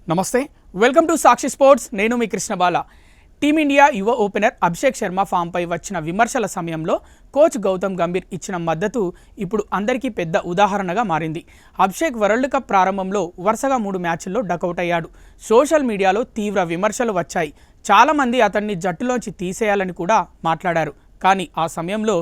నమస్తే welcome to Sakshi sports నేను మీ కృష్ణబాల team India యువ ఓపెనర్ అభిషేక్ శర్మ ఫామ్పై వచ్చిన విమర్శల సమయంలో కోచ్ గౌతమ్ గంభీర్ ఇచ్చిన మద్దతు ఇప్పుడు అందరికీ పెద్ద ఉదాహరణగా మారింది. అభిషేక్ వరల్డ్ కప్ ప్రారంభంలో వరుసగా 3 మ్యాచ్ల్లో డకౌట్ అయ్యాడు. సోషల్ మీడియాలో తీవ్ర విమర్శలు వచ్చాయి. చాలామంది అతన్ని జట్టులోంచి తీసేయాలని కూడా మాట్లాడారు. కానీ ఆ సమయంలో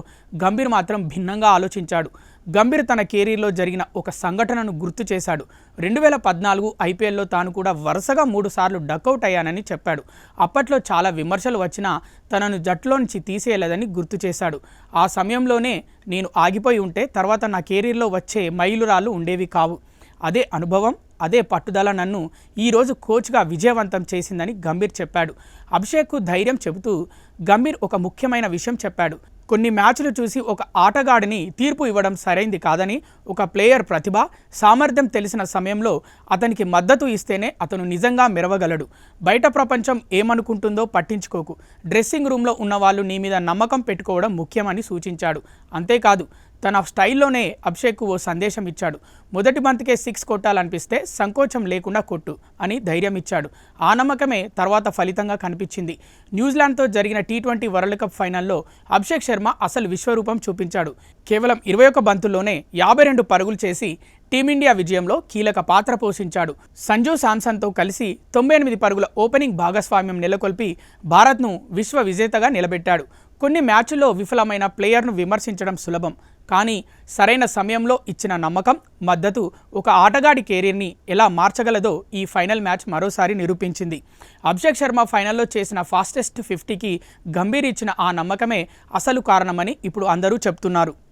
గంభీర్ మాత్రం భిన్నంగా ఆలోచించాడు. గంభీర్ తన కెరీర్లో జరిగిన ఒక సంఘటనను గుర్తు చేశాడు. 2014 ఐపీఎల్లో తాను కూడా వరుసగా 3 సార్లు డకౌట్ అయ్యానని చెప్పాడు. అప్పట్లో చాలా విమర్శలు వచ్చినా తనను జట్టులో నుంచి తీసేయలేదని గుర్తు చేశాడు. ఆ సమయంలోనే నేను ఆగిపోయి ఉంటే తర్వాత నా కెరీర్లో వచ్చే మైలురాళ్ళు ఉండేవి కావు. అదే అనుభవం, అదే పట్టుదల నన్ను ఈరోజు కోచ్గా విజయవంతం చేసిందని గంభీర్ చెప్పాడు. అభిషేక్కు ధైర్యం చెబుతూ గంభీర్ ఒక ముఖ్యమైన విషయం చెప్పాడు. కొన్ని మ్యాచ్లు చూసి ఒక ఆటగాడిని తీర్పు ఇవ్వడం సరైంది కాదని, ఒక ప్లేయర్ ప్రతిభ, సామర్థ్యం తెలిసిన సమయంలో అతనికి మద్దతు ఇస్తేనే అతను నిజంగా మెరవగలడు. బయట ప్రపంచం ఏమనుకుంటుందో పట్టించుకోకు. డ్రెస్సింగ్ రూమ్లో ఉన్న వాళ్ళు నీ మీద నమ్మకం పెట్టుకోవడం ముఖ్యమని సూచించాడు. అంతేకాదు తన స్టైల్లోనే అభిషేక్కు ఓ సందేశం ఇచ్చాడు. మొదటి బంతికే 6 కొట్టాలనిపిస్తే సంకోచం లేకుండా కొట్టు అని ధైర్యం ఇచ్చాడు. ఆ నమ్మకమే తర్వాత ఫలితంగా కనిపించింది. న్యూజిలాండ్తో జరిగిన T20 వరల్డ్ కప్ ఫైనల్లో అభిషేక్ శర్మ అసలు విశ్వరూపం చూపించాడు. కేవలం 21 బంతుల్లోనే 52 పరుగులు చేసి టీమిండియా విజయంలో కీలక పాత్ర పోషించాడు. సంజు శాంసన్తో కలిసి 98 పరుగుల ఓపెనింగ్ భాగస్వామ్యం నెలకొల్పి భారత్ను విశ్వ విజేతగా నిలబెట్టాడు. కొన్ని మ్యాచ్ల్లో విఫలమైన ప్లేయర్ను విమర్శించడం సులభం, కానీ సరైన సమయంలో ఇచ్చిన నమ్మకం, మద్దతు ఒక ఆటగాడి కెరీర్ని ఎలా మార్చగలదో ఈ ఫైనల్ మ్యాచ్ మరోసారి నిరూపించింది. అభిషేక్ శర్మ ఫైనల్లో చేసిన ఫాస్టెస్ట్ 50కి గంభీర్ ఇచ్చిన ఆ నమ్మకమే అసలు కారణమని ఇప్పుడు అందరూ చెప్తున్నారు.